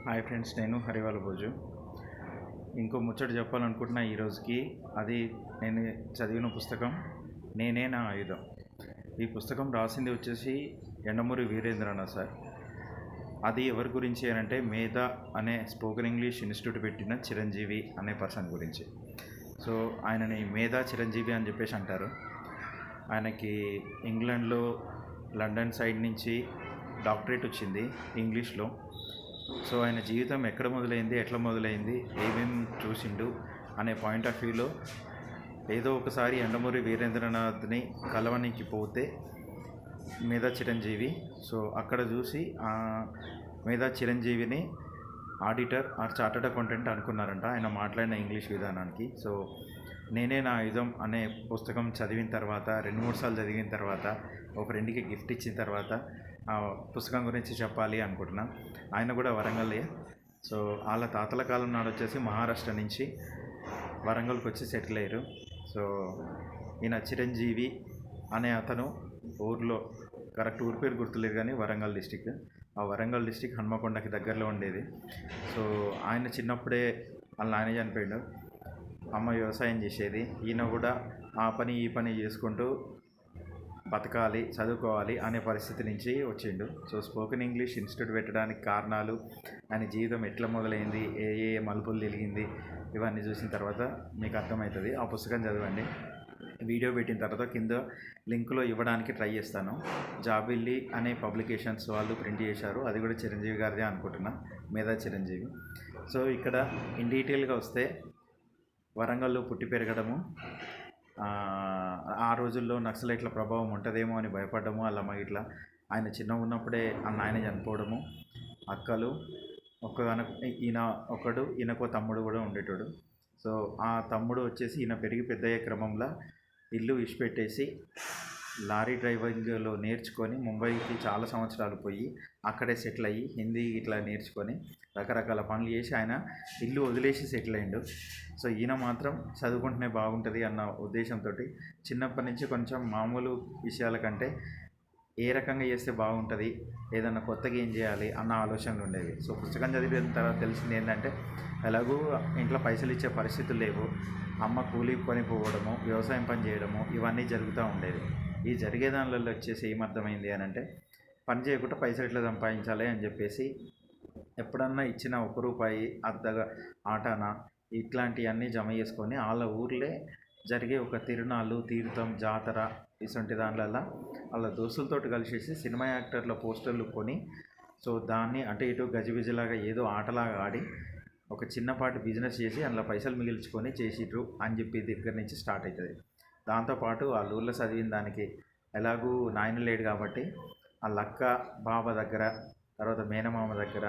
Hi friends, నేను హరివాల భోజు. ఇంకో ముచ్చట చెప్పాలనుకుంటున్నా ఈరోజుకి. అది నేను చదివిన పుస్తకం నేనే నా ఆయుధం. ఈ పుస్తకం రాసింది వచ్చేసి యండమూరి వీరేంద్రనాథ్ సార్. అది ఎవరి గురించి అంటే మేధా అనే స్పోకెన్ ఇంగ్లీష్ ఇన్స్టిట్యూట్ పెట్టిన చిరంజీవి అనే పర్సన్ గురించి. సో ఆయనని మేధా చిరంజీవి అని చెప్పేసి అంటారు. ఆయనకి ఇంగ్లాండ్లో లండన్ సైడ్ నుంచి డాక్టరేట్ వచ్చింది ఇంగ్లీష్లో. సో ఆయన జీవితం ఎక్కడ మొదలైంది, ఎట్లా మొదలైంది, ఏమేమి చూసిండు అనే పాయింట్ ఆఫ్ వ్యూలో ఏదో ఒకసారి యండమూరి వీరేంద్రనాథ్ని కలవనికి పోతే మేధా చిరంజీవి, సో అక్కడ చూసి మేధా చిరంజీవిని ఆడిటర్ ఆర్ చార్టర్డ్ అకౌంటెంట్ అనుకున్నారంట ఆయన మాట్లాడిన ఇంగ్లీష్ విధానానికి. సో నేనే నా ఆయుధం అనే పుస్తకం చదివిన తర్వాత 2-3 సార్లు చదివిన తర్వాత ఒక ఫ్రెండ్కి గిఫ్ట్ ఇచ్చిన తర్వాత ఆ పుస్తకం గురించి చెప్పాలి అనుకుంటున్నా. ఆయన కూడా వరంగల్లే. సో వాళ్ళ తాతల కాలం నాడు వచ్చేసి మహారాష్ట్ర నుంచి వరంగల్కి వచ్చి సెటిల్ అయ్యారు. సో ఈయన చిరంజీవి అనే అతను ఊర్లో కరెక్ట్ ఊరి పేరు గుర్తులేదు కానీ వరంగల్ డిస్టిక్. ఆ వరంగల్ డిస్టిక్ హన్మకొండకి దగ్గరలో ఉండేది. సో ఆయన చిన్నప్పుడే వాళ్ళ నాయన చనిపోయాడు, అమ్మ వ్యవసాయం చేసేది. ఈయన కూడా ఆ పని ఈ పని చేసుకుంటూ బతకాలి, చదువుకోవాలి అనే పరిస్థితి నుంచి వచ్చిండు. సో స్పోకెన్ ఇంగ్లీష్ ఇన్స్టిట్యూట్ పెట్టడానికి కారణాలు, ఆయన జీవితం ఎట్లా మొదలైంది, ఏ ఏ మలుపులు తెలిగింది, ఇవన్నీ చూసిన తర్వాత మీకు అర్థమవుతుంది. ఆ పుస్తకం చదవండి. వీడియో పెట్టిన తర్వాత కింద లింకులో ఇవ్వడానికి ట్రై చేస్తాను. జాబిల్లి అనే పబ్లికేషన్స్ వాళ్ళు ప్రింట్ చేశారు. అది కూడా చిరంజీవి గారిదే అనుకుంటున్నా, మేధా చిరంజీవి. సో ఇక్కడ ఇన్ డీటెయిల్గా వస్తే వరంగల్లో పుట్టి పెరగడము, ఆ రోజుల్లో నక్సలైట్ల ప్రభావం ఉంటుందేమో అని భయపడ్డము, అలా ఇట్లా ఆయన చిన్నగా ఉన్నప్పుడే ఆయన చనిపోవడము, అక్కలు ఈయన ఒకడు, ఈయనకో తమ్ముడు కూడా ఉండేటోడు. సో ఆ తమ్ముడు వచ్చేసి ఈయన పెరిగి పెద్దయ్యే క్రమంలో ఇల్లు ఇచ్చిపెట్టేసి లారీ డ్రైవింగ్లో నేర్చుకొని ముంబైకి చాలా సంవత్సరాలు పోయి అక్కడే సెటిల్ అయ్యి హిందీ ఇట్లా నేర్చుకొని రకరకాల పనులు చేసి ఆయన ఇల్లు వదిలేసి సెటిల్ అయ్యిండు. సో ఈయన మాత్రం చదువుకుంటేనే బాగుంటుంది అన్న ఉద్దేశంతో చిన్నప్పటి నుంచి కొంచెం మామూలు విషయాల కంటే ఏ రకంగా చేస్తే బాగుంటుంది, ఏదన్నా కొత్తగా ఏం చేయాలి అన్న ఆలోచనలు ఉండేవి. సో పుస్తకం చదివిన తర్వాత తెలిసింది ఏంటంటే ఎలాగూ ఇంట్లో పైసలు ఇచ్చే పరిస్థితులు లేవు, అమ్మ కూలి పని పోవడము, వ్యవసాయం పని చేయడము ఇవన్నీ జరుగుతూ ఉండేది. ఈ జరిగే దానిలో వచ్చేసి ఏమర్థమైంది అని అంటే పని చేయకుండా పైసలు ఎట్లా సంపాదించాలి అని చెప్పేసి ఎప్పుడన్నా ఇచ్చిన 1 రూపాయి అర్ధగా ఆటానా ఇట్లాంటివన్నీ జమ చేసుకొని వాళ్ళ ఊర్లే జరిగే ఒక తిరునాళ్ళు, తీర్థం, జాతర ఇటువంటి దానివల్ల వాళ్ళ దోస్తులతో కలిసేసి సినిమా యాక్టర్ల పోస్టర్లు కొని సో దాన్ని అటు ఇటు గజిబిజిలాగా ఏదో ఆటలాగా ఆడి ఒక చిన్నపాటి బిజినెస్ చేసి అందులో పైసలు మిగిల్చుకొని చేసిర్రు అని చెప్పి దగ్గర నుంచి స్టార్ట్ అవుతుంది. దాంతోపాటు వాళ్ళ ఊళ్ళో చదివిన దానికి ఎలాగూ నాయన లేడు కాబట్టి వాళ్ళ అక్క బావ దగ్గర, తర్వాత మేనమామ దగ్గర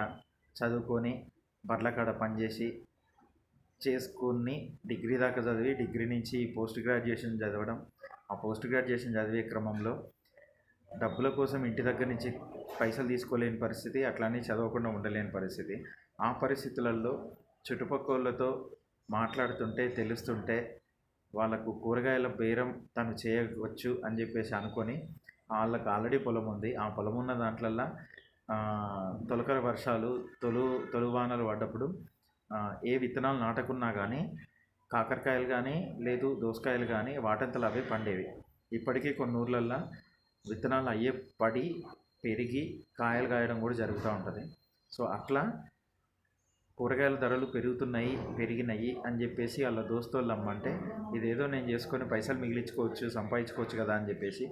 చదువుకొని బర్లకాడ పనిచేసి చేసుకుని డిగ్రీ దాకా చదివి డిగ్రీ నుంచి పోస్ట్ గ్రాడ్యుయేషన్ చదవడం. ఆ పోస్ట్ గ్రాడ్యుయేషన్ చదివే క్రమంలో డబ్బుల కోసం ఇంటి దగ్గర నుంచి పైసలు తీసుకోలేని పరిస్థితి, అట్లానే చదవకుండా ఉండలేని పరిస్థితి. ఆ పరిస్థితులలో చుట్టుపక్కలతో మాట్లాడుతుంటే తెలుస్తుంటే వాళ్ళకు కూరగాయల బేరం తను చేయవచ్చు అని చెప్పేసి అనుకొని వాళ్ళకు ఆల్రెడీ పొలం ఉంది. ఆ పొలం ఉన్న దాంట్లల్లో తొలకరి వర్షాలు తొలువానలు పడ్డప్పుడు ఏ విత్తనాలు నాటకున్నా కానీ కాకరకాయలు కానీ లేదు దోసకాయలు కానీ వాటంతలు అవే పండేవి. ఇప్పటికీ కొన్ని ఊర్లల్లో విత్తనాలు అయ్యే పడి పెరిగి కాయలు కాయడం కూడా జరుగుతూ ఉంటుంది. సో అట్లా కూరగాయల ధరలు పెరిగినాయి అని చెప్పేసి వాళ్ళ దోస్తులు అమ్మంటే ఇదేదో నేను చేసుకొని పైసలు మిగిలించుకోవచ్చు, సంపాదించుకోవచ్చు కదా అని చెప్పేసి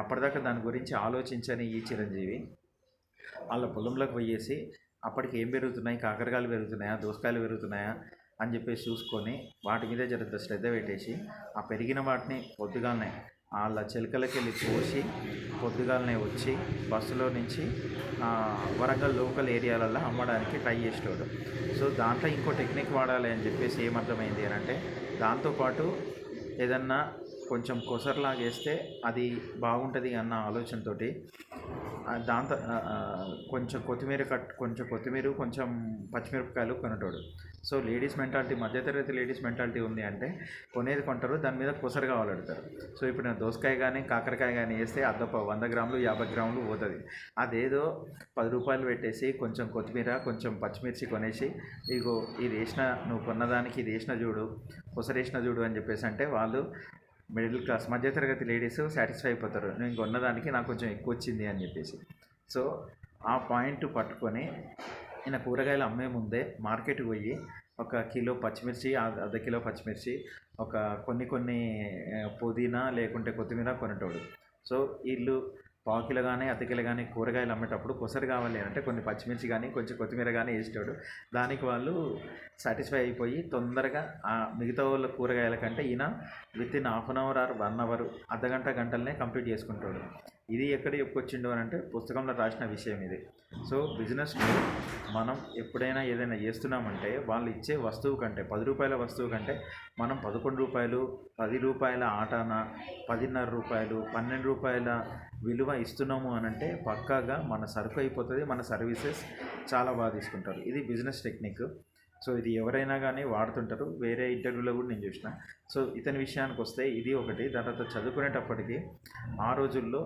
అప్పటిదాకా దాని గురించి ఆలోచించని ఈ చిరంజీవి వాళ్ళ పొలంలోకి పోయేసి అప్పటికి ఏం పెరుగుతున్నాయి, కాకరకాయలు పెరుగుతున్నాయా, దోసకాయలు పెరుగుతున్నాయా అని చెప్పేసి చూసుకొని వాటి మీద జర శ్రద్ధ పెట్టేసి ఆ పెరిగిన వాటిని పొద్దుగాలనే వాళ్ళ చిలకలకి వెళ్ళి కోసి పొద్దుగాలనే వచ్చి బస్సులో నుంచి వరంగల్ లోకల్ ఏరియాలలో అమ్మడానికి ట్రై చేసేవాడు. సో దాంట్లో ఇంకో టెక్నిక్ వాడాలి అని చెప్పేసి ఏమర్థమైంది అని అంటే దాంతోపాటు ఏదన్నా కొంచెం కొసరలాగేస్తే అది బాగుంటుంది అన్న ఆలోచనతోటి దాంతో కొంచెం కొత్తిమీర, కొంచెం పచ్చిమిరపకాయలు కొనేటోడు. సో లేడీస్ మెంటాలిటీ, మధ్యతరగతి లేడీస్ మెంటాలిటీ ఉంది అంటే కొనేది కొంటారు, దాని మీద కొసరు కావాలడతారు. సో ఇప్పుడు నేను దోసకాయ కానీ కాకరకాయ కానీ వేస్తే 100 గ్రాములు 50 గ్రాములు పోతుంది. అదేదో 10 రూపాయలు పెట్టేసి కొంచెం కొత్తిమీర కొంచెం పచ్చిమిర్చి కొనేసి ఇగో ఇది వేసిన, నువ్వు కొన్నదానికి ఇది వేసిన చూడు, కొసరు వేసిన చూడు అని చెప్పేసి అంటే వాళ్ళు మిడిల్ క్లాస్ మధ్యతరగతి లేడీస్ సాటిస్ఫై అయిపోతారు, నేను కొన్నదానికి నాకు కొంచెం ఎక్కువ వచ్చింది అని చెప్పేసి. సో ఆ పాయింట్ పట్టుకొని ఈయన కూరగాయలు అమ్మే ముందే మార్కెట్కి పోయి ఒక కిలో పచ్చిమిర్చి, అర్ధ కిలో పచ్చిమిర్చి, ఒక కొన్ని పుదీనా లేకుంటే కొత్తిమీర కొనేటోడు. సో వీళ్ళు పావు కిలో కానీ అర్ధ కిలో కానీ కూరగాయలు అమ్మేటప్పుడు కొసరు కావాలి అంటే కొన్ని పచ్చిమిర్చి కానీ కొంచెం కొత్తిమీర కానీ వేసేటోడు. దానికి వాళ్ళు సాటిస్ఫై అయిపోయి తొందరగా ఆ మిగతా వాళ్ళ కూరగాయల కంటే ఈయన within half an hour or 1 hour, అర్ధగంట గంటలనే కంప్లీట్ చేసుకుంటాడు. ఇది ఎక్కడ చెప్పుకొచ్చిండు అని అంటే పుస్తకంలో రాసిన విషయం ఇది. సో బిజినెస్లో మనం ఎప్పుడైనా ఏదైనా చేస్తున్నామంటే వాళ్ళు ఇచ్చే వస్తువు కంటే 10 రూపాయల వస్తువు కంటే మనం 11 రూపాయలు, 10 రూపాయల ఆటాన, 10.5 రూపాయలు, 12 రూపాయల విలువ ఇస్తున్నాము అని అంటే పక్కాగా మన సరుకు అయిపోతుంది, మన సర్వీసెస్ చాలా బాగా తీసుకుంటారు. ఇది బిజినెస్ టెక్నిక్. సో ఇది ఎవరైనా కానీ వాడుతుంటారు. వేరే ఇంటర్వ్యూలో కూడా నేను చూసిన. సో ఇతని విషయానికి వస్తే ఇది ఒకటి. దాని తర్వాత చదువుకునేటప్పటికి ఆ రోజుల్లో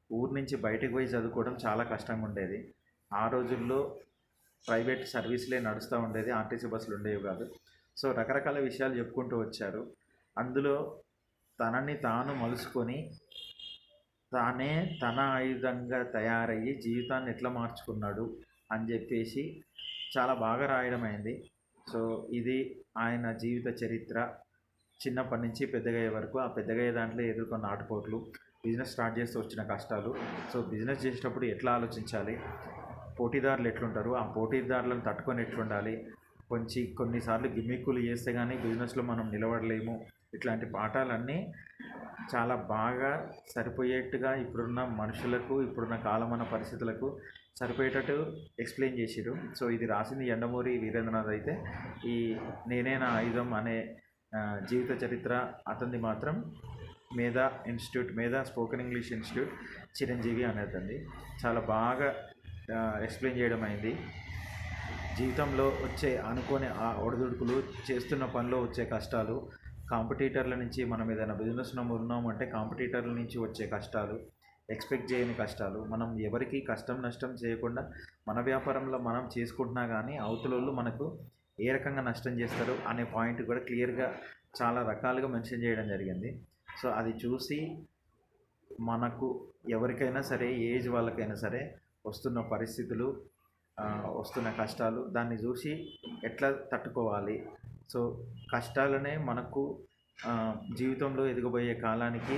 ఊరు నుంచి బయటకు పోయి చదువుకోవడం చాలా కష్టంగా ఉండేది. ఆ రోజుల్లో ప్రైవేట్ సర్వీసులే నడుస్తూ ఉండేది, ఆర్టీసీ బస్సులు ఉండేవి కాదు. సో రకరకాల విషయాలు చెప్పుకుంటూ వచ్చారు. అందులో తనని తాను మలుసుకొని తానే తన ఆయుధంగా తయారయ్యి జీవితాన్ని ఎట్లా మార్చుకున్నాడు అని చెప్పేసి చాలా బాగా రాయడం అయింది. సో ఇది ఆయన జీవిత చరిత్ర, చిన్నప్పటి నుంచి పెద్దగయ్యే వరకు. ఆ పెద్దగయ్యే దాంట్లో ఎదుర్కొన్న ఆటుపోట్లు, బిజినెస్ స్టార్ట్ చేస్తూ వచ్చిన కష్టాలు. సో బిజినెస్ చేసేటప్పుడు ఎట్లా ఆలోచించాలి, పోటీదారులు ఎట్లుంటారు, ఆ పోటీదారులను తట్టుకొని ఎట్లుండాలి, కొన్నిసార్లు గిమ్మిక్కులు చేస్తే కానీ బిజినెస్లో మనం నిలబడలేము. ఇట్లాంటి పాఠాలన్నీ చాలా బాగా సరిపోయేట్టుగా ఇప్పుడున్న మనుషులకు, ఇప్పుడున్న కాలమాన పరిస్థితులకు సరిపోయేటట్టు ఎక్స్ప్లెయిన్ చేసిరు. సో ఇది రాసింది యండమూరి వీరేంద్రనాథ్ అయితే, ఈ నేనే నా ఆయుధం అనే జీవిత చరిత్ర అతనిది మాత్రం మేధా స్పోకెన్ ఇంగ్లీష్ ఇన్స్టిట్యూట్ చిరంజీవి అనేదండి. చాలా బాగా ఎక్స్ప్లెయిన్ చేయడం అయింది. జీవితంలో వచ్చే అనుకోని ఒడిదుడుకులు, చేస్తున్న పనిలో వచ్చే కష్టాలు, కాంపిటీటర్ల నుంచి మనం ఏదైనా బిజినెస్లో ఉన్నామంటే కాంపిటీటర్ల నుంచి వచ్చే కష్టాలు, ఎక్స్పెక్ట్ చేయని కష్టాలు, మనం ఎవరికి కష్టం నష్టం చేయకుండా మన వ్యాపారంలో మనం చేసుకుంటున్నా కానీ అవతలోళ్ళు మనకు ఏ రకంగా నష్టం చేస్తారు అనే పాయింట్ కూడా క్లియర్గా చాలా రకాలుగా మెన్షన్ చేయడం జరిగింది. సో అది చూసి మనకు ఎవరికైనా సరే, ఏజ్ వాళ్ళకైనా సరే వస్తున్న పరిస్థితులు, వస్తున్న కష్టాలు, దాన్ని చూసి ఎట్లా తట్టుకోవాలి. సో కష్టాలనే మనకు జీవితంలో ఎదగబోయే కాలానికి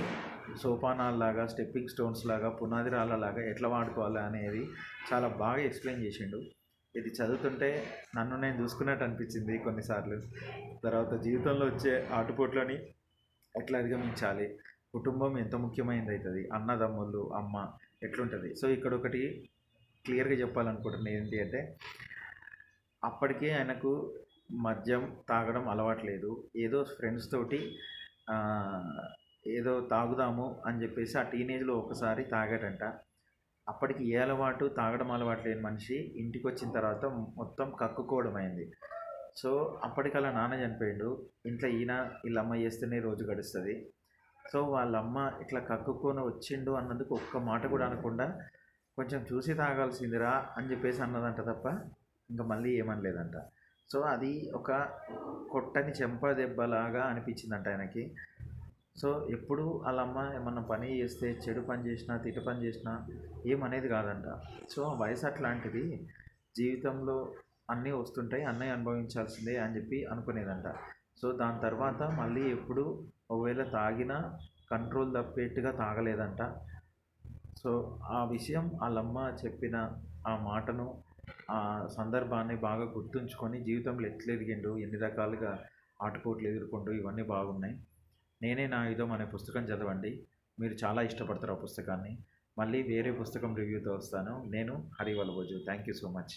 సోపానాల్లాగా, స్టెప్పింగ్ స్టోన్స్ లాగా, పునాది రాళ్ళలాగా ఎట్లా వాడుకోవాలి అనేది చాలా బాగా ఎక్స్ప్లెయిన్ చేసిండు. ఇది చదువుతుంటే నన్ను నేను చూసుకున్నట్టు అనిపించింది కొన్నిసార్లు. తర్వాత జీవితంలో వచ్చే ఆటుపోట్లని ఎట్లా అధిగమించాలి, కుటుంబం ఎంత ముఖ్యమైనది అవుతుంది, అన్నదమ్ముళ్ళు, అమ్మ ఎట్లుంటుంది. సో ఇక్కడ ఒకటి క్లియర్గా చెప్పాలనుకుంటున్నాను ఏంటి అంటే, అప్పటికే ఆయనకు మద్యం తాగడం అలవాట్లేదు. ఏదో ఫ్రెండ్స్ తోటి ఏదో తాగుదాము అని చెప్పేసి ఆ టీనేజ్లో ఒకసారి తాగాడంట. అప్పటికి ఏ అలవాటు, తాగడం అలవాటు లేని మనిషి ఇంటికి వచ్చిన తర్వాత మొత్తం కక్కుకోవడం అయింది. సో అప్పటికల్లా నాన్న చనిపోయిండు. ఇంట్లో వీళ్ళమ్మ చేస్తేనే రోజు గడుస్తుంది. సో వాళ్ళమ్మ ఇట్లా కక్కుకొని వచ్చిండు అన్నందుకు ఒక్క మాట కూడా అనకుండా కొంచెం చూసి తాగాల్సిందిరా అని చెప్పేసి అన్నదంట తప్ప ఇంకా మళ్ళీ ఏమనలేదంట. సో అది ఒక కొట్టని చెంప దెబ్బలాగా అనిపించిందంట ఆయనకి. సో ఎప్పుడు వాళ్ళమ్మ ఏమన్నా పని చేస్తే, చెడు పని చేసినా, తిట్టు పని చేసినా ఏమనేది కాదంట. సో వయసు అట్లాంటిది, జీవితంలో అన్నీ వస్తుంటాయి, అన్నీ అనుభవించాల్సిందే అని చెప్పి అనుకునేదంట. సో దాని తర్వాత మళ్ళీ ఎప్పుడు ఒకవేళ తాగినా కంట్రోల్ తప్పేట్టుగా తాగలేదంట. సో ఆ విషయం వాళ్ళమ్మ చెప్పిన ఆ మాటను, ఆ సందర్భాన్ని బాగా గుర్తుంచుకొని జీవితంలో ఎట్లా ఎదిగిండు, ఎన్ని రకాలుగా ఆటుపోట్లు ఎదుర్కొంటూ, ఇవన్నీ బాగున్నాయి. నేనే నా ఆయుధం అనే పుస్తకం చదవండి, మీరు చాలా ఇష్టపడతారు ఆ పుస్తకాన్ని. మళ్ళీ వేరే పుస్తకం రివ్యూతో వస్తాను. నేను Harivallabhoju. Thank you so much.